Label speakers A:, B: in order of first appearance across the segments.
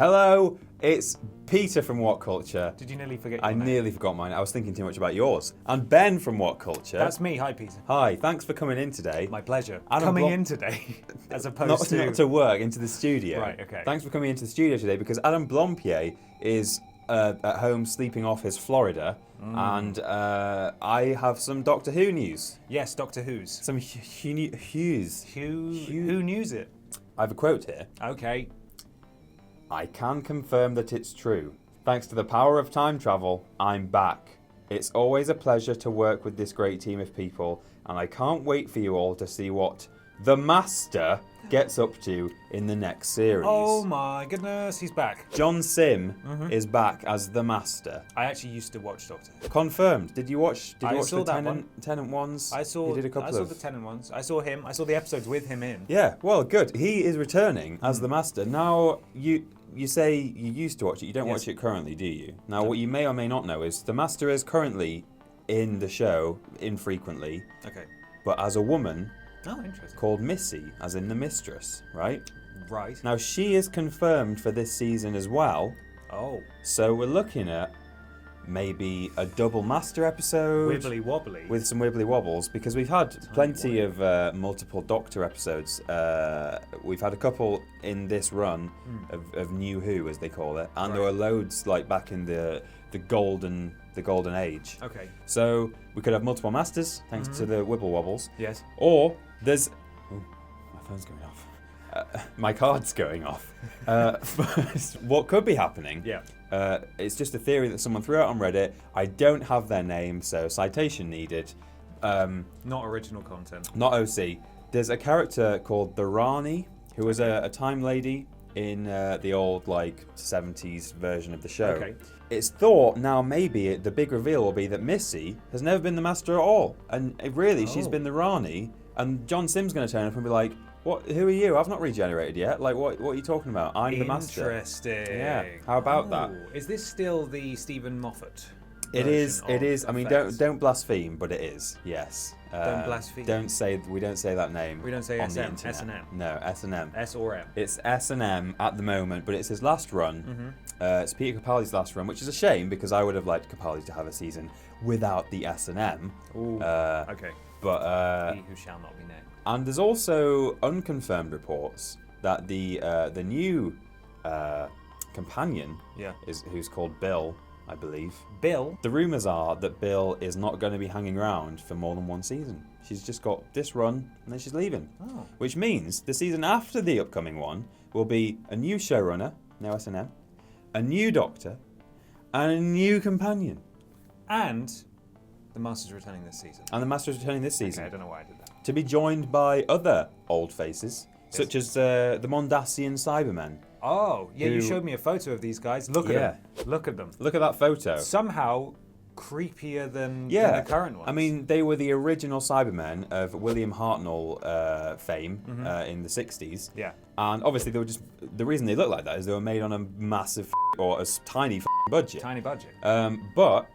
A: Hello, it's Peter from Whatculture.
B: Did you nearly forget your
A: I
B: name?
A: nearly forgot mine. I was thinking too much about yours. And Ben from Whatculture.
B: That's me. Hi, Peter.
A: Hi, thanks for coming in today.
B: My pleasure.
A: Adam
B: Coming
A: Blom-
B: in today, as opposed
A: Not to work, into the studio.
B: Right, okay.
A: Thanks for coming into the studio today because Adam Blompier is at home sleeping off his Florida, and I have some Doctor Who news.
B: Yes, Doctor Who's.
A: Some Who's.
B: Who news it?
A: I have a quote here.
B: Okay.
A: I can confirm that it's true. Thanks to the power of time travel, I'm back. It's always a pleasure to work with this great team of people, and I can't wait for you all to see what the Master gets up to in the next series.
B: Oh my goodness, he's back.
A: John Simm is back as the Master.
B: I actually used to watch Doctor Who.
A: Confirmed. Did you watch?
B: I
A: watch
B: saw
A: the
B: that one.
A: Tenant ones?
B: I saw.
A: He did a couple
B: I saw
A: of.
B: the Tennant ones. I saw him. I saw the episodes with him in.
A: Yeah. Well, good. He is returning as the Master. Now you say you used to watch it. You don't watch it currently, do you? Now, what you may or may not know is the Master is currently in the show infrequently,
B: Okay.
A: but as a woman
B: Oh, interesting.
A: called Missy, as in the mistress, right?
B: Right.
A: Now, she is confirmed for this season as well,
B: Oh.
A: so we're looking at maybe a double Master episode.
B: Wibbly wobbly.
A: With some wibbly wobbles, because we've had plenty of multiple Doctor episodes. We've had a couple in this run of New Who, as they call it, and there were loads like back in the golden age.
B: Okay.
A: So we could have multiple Masters thanks to the wibble wobbles.
B: Yes.
A: Or there's my phone's going off. My card's going off. What could be happening?
B: Yeah.
A: It's just a theory that someone threw out on Reddit. I don't have their name, so citation needed.
B: Not original content.
A: Not OC. There's a character called the Rani, who was a time lady in the old 70s version of the show.
B: Okay.
A: It's thought now maybe the big reveal will be that Missy has never been the Master at all, and really she's been the Rani, and John Simm's going to turn up and be like, "What? Who are you? I've not regenerated yet. Like, what are you talking about? I'm the Master."
B: Interesting.
A: Yeah. How about that?
B: Is this still the Stephen Moffat?
A: It is.
B: version
A: It
B: of
A: is. I mean,
B: Effects?
A: don't blaspheme, but it is. Yes.
B: Don't blaspheme.
A: We don't say that name.
B: We don't say
A: on the
B: SM,
A: internet.
B: S&M.
A: No, S&M.
B: S or M.
A: It's S&M at the moment, but it's his last run. It's Peter Capaldi's last run, which is a shame because I would have liked Capaldi to have a season without the S&M.
B: Ooh. Okay.
A: But
B: He who shall not be named.
A: and there's also unconfirmed reports that the new companion who's called Bill, I believe.
B: Bill.
A: The rumours are that Bill is not going to be hanging around for more than one season. She's just got this run and then she's leaving.
B: Oh.
A: Which means the season after the upcoming one will be a new showrunner, now S&M, a new Doctor, and a new companion.
B: And the Master's returning this season.
A: And the Master is returning this season.
B: Okay, I don't know why I did that.
A: To be joined by other old faces, such as the Mondasian Cybermen.
B: Oh, yeah, you
A: Who-
B: showed me a photo of these guys. Look at them. Look at them.
A: Look at that photo.
B: Somehow creepier than the current ones.
A: I mean, they were the original Cybermen of William Hartnell fame in the 60s.
B: Yeah.
A: And obviously, they were just the reason they look like that is they were made on a massive or a tiny budget.
B: Tiny budget.
A: But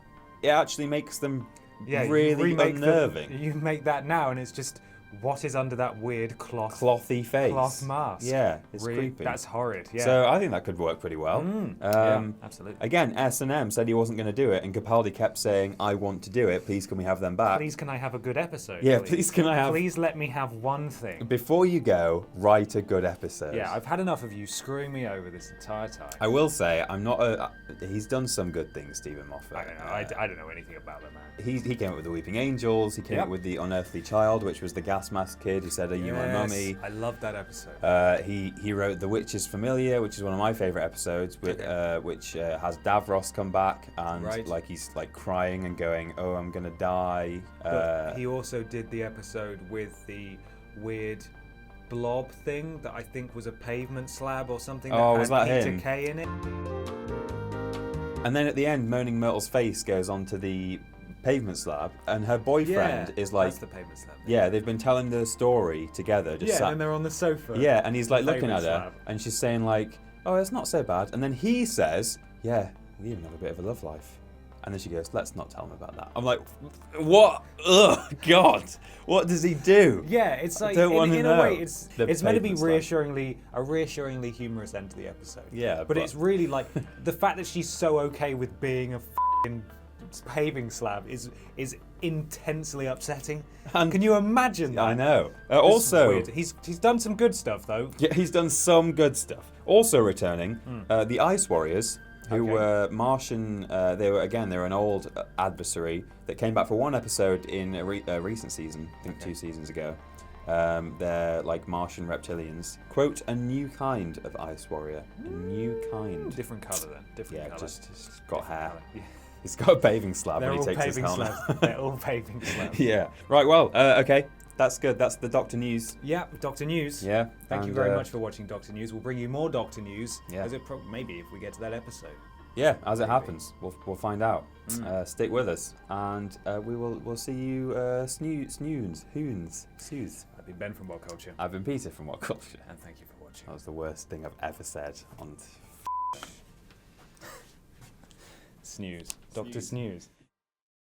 A: it actually makes them really unnerving.
B: You make that now, and it's just what is under that weird
A: Clothy face.
B: cloth mask.
A: Yeah, it's creepy.
B: That's horrid. Yeah.
A: So I think that could work pretty well.
B: Yeah, absolutely.
A: Again, S&M said he wasn't going to do it, and Capaldi kept saying, "I want to do it. Please, can we have them back?"
B: Please, can I have a good episode?
A: Yeah, please can I have...
B: Please let me have one thing.
A: Before you go, write a good episode.
B: Yeah, I've had enough of you screwing me over this entire time.
A: I will say, I'm not a... He's done some good things, Stephen Moffat.
B: I don't know. I don't know anything about that man.
A: He came up with The Weeping Angels, he came up with The Unearthly Child, which was the gas mask kid who said, "Are you my mummy?"
B: I love that episode.
A: He wrote The Witch is Familiar, which is one of my favourite episodes, which has Davros come back and he's crying and going, "Oh, I'm gonna die."
B: But he also did the episode with the weird blob thing that I think was a pavement slab or something.
A: Was that
B: Peter
A: him?
B: Kay in it.
A: And then at the end, Moaning Myrtle's face goes onto the pavement slab, and her boyfriend is like,
B: that's the pavement slab.
A: yeah, they've been telling the story together. Just sat,
B: and they're on the sofa.
A: yeah, and he's like looking at
B: Pavement
A: her,
B: slab.
A: and she's saying like, "Oh, it's not so bad," and then he says, "Yeah, we even have a bit of a love life," And then she goes, let's not tell him about that. I'm like, what? Ugh, God. What does he do?
B: Yeah, it's like,
A: don't wanna
B: in
A: know.
B: a way, it's
A: The
B: meant to be
A: pavement slab.
B: a reassuringly humorous end to the episode.
A: Yeah,
B: but it's really like, the fact that she's so okay with being a f***ing paving slab is intensely upsetting.
A: And
B: can you imagine that?
A: I know.
B: This is
A: Also,
B: weird. He's done some good stuff though.
A: yeah, he's done some good stuff. Also returning, the Ice Warriors, who
B: Okay.
A: were Martian. They were an old adversary that came back for one episode in a recent season. I think 2 seasons ago. They're like Martian reptilians. Quote, a new kind of Ice Warrior. A new kind.
B: Different colour then. Different
A: Yeah,
B: colour.
A: just got hair.
B: Colour. Yeah.
A: He's got a paving slab
B: They're
A: when
B: all
A: he takes his
B: paving
A: helmet.
B: slabs. They're all paving slabs.
A: Yeah. Right. Well. Okay. That's good. That's the Doctor News.
B: Yeah, Doctor News.
A: Yeah.
B: Thank you
A: and,
B: very much for watching Doctor News. We'll bring you more Doctor News.
A: Yeah.
B: Maybe if we get to that episode.
A: Yeah. As it
B: Maybe.
A: happens, we'll find out. Stick with us, and we'll see you soons.
B: I've been Ben from Whatculture.
A: I've been Peter from Whatculture.
B: And thank you for watching.
A: That was the worst thing I've ever said on.
B: Snooze. Dr. Snooze.